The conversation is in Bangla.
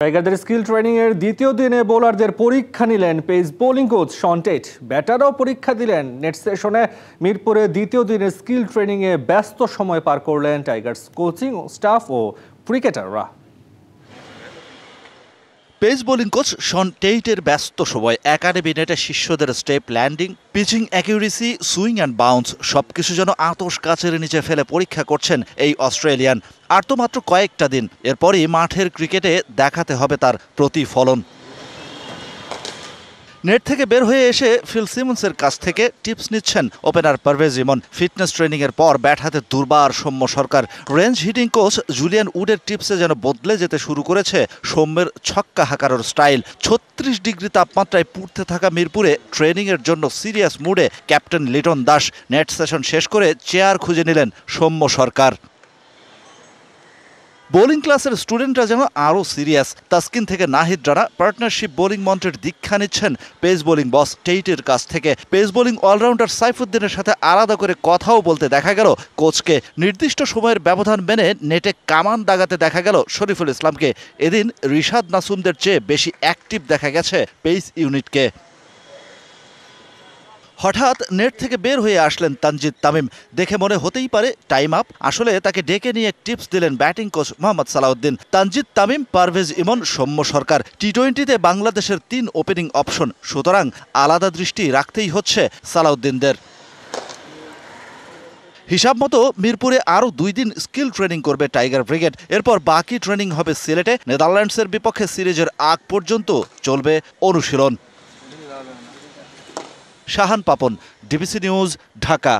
টাইগারদের স্কিল ট্রেনিং এর দ্বিতীয় দিনে বোলারদের পরীক্ষা নিলেন pace bowling coach Shaun Tait. ব্যাটারও পরীক্ষা দিলেন। নেট সেশনে মিরপুরে দ্বিতীয় দিনের স্কিল ট্রেনিং এ ব্যস্ত সময় পার করলেন টাইগার্স কোচিং স্টাফ ও ক্রিকেটাররা। পেস বোলিং কোচ শন টেইটের ব্যস্ত সময় একাডেমি নেটে শিষ্যদের step landing, pitching accuracy, swing and bounce সবকিছু যেন আতশ কাচের নিচে ফেলে পরীক্ষা করছেন এই অস্ট্রেলিয়ান। আর তো মাত্র কয়েকটা দিন, এরপরই মাঠের ক্রিকেটে দেখাতে হবে তার প্রতিফলন। নেট থেকে বের হয়ে এসে ফিল সিমন্সের কাছ থেকে টিপস নিচ্ছেন ওপেনার পারভেজ ইমন। ফিটনেস ট্রেনিং এর পর ব্যাট হাতে দুর্বার সৌম্য সরকার। রেঞ্জ হিটিং কোচ জুলিয়ান উডের টিপসে যেন বদলে যেতে শুরু করেছে সৌম্যের ছক্কা হাঁকানোর স্টাইল। 36 ডিগ্রি তাপমাত্রায় পুড়তে থাকা মিরপুরে ট্রেনিং এর জন্য সিরিয়াস মুডে captain Liton Das. Net session শেষ করে চেয়ার খুঁজে নিলেন সৌম্য সরকার। বোলিং ক্লাসের স্টুডেন্টরা যেন আরও সিরিয়াস। তাসকিন থেকে নাহিদ রানা পার্টনারশিপ বোলিং মন্ত্রের দীক্ষা নিচ্ছেন পেস বোলিং বস টেইটের কাছ থেকে। পেস বোলিং অলরাউন্ডার সাইফুদ্দিনের সাথে আলাদা করে কথাও বলতে দেখা গেল কোচকে। নির্দিষ্ট সময়ের ব্যবধান মেনে নেটে কামান দাগাতে দেখা গেল শরীফুল ইসলামকে। এদিন রিশাদ নাসুমদের চেয়ে বেশি অ্যাক্টিভ দেখা গেছে পেস ইউনিটকে। হঠাৎ নেট থেকে বের হয়ে আসলেন তানজিদ তামিম। দেখে মনে হতেই পারে টাইম আপ, আসলে তাকে ডেকে নিয়ে টিপস দিলেন ব্যাটিং কোচ মোহাম্মদ সালাউদ্দিন। তানজিদ তামিম, পারভেজ ইমন, সৌম্য সরকার। টি-20তে বাংলাদেশের 3 ওপেনিং অপশন, সুতরাং আলাদা দৃষ্টি রাখতেই হচ্ছে সালাউদ্দিনদের। হিসাব মতো মিরপুরে আরও 2 দিন স্কিল ট্রেনিং করবে টাইগার ব্রিগেড। এরপর বাকি ট্রেনিং হবে সিলেটে। নেদারল্যান্ডসের বিপক্ষে সিরিজের আগ পর্যন্ত চলবে অনুশীলন। Shahan Papon, DBC news, Dhaka.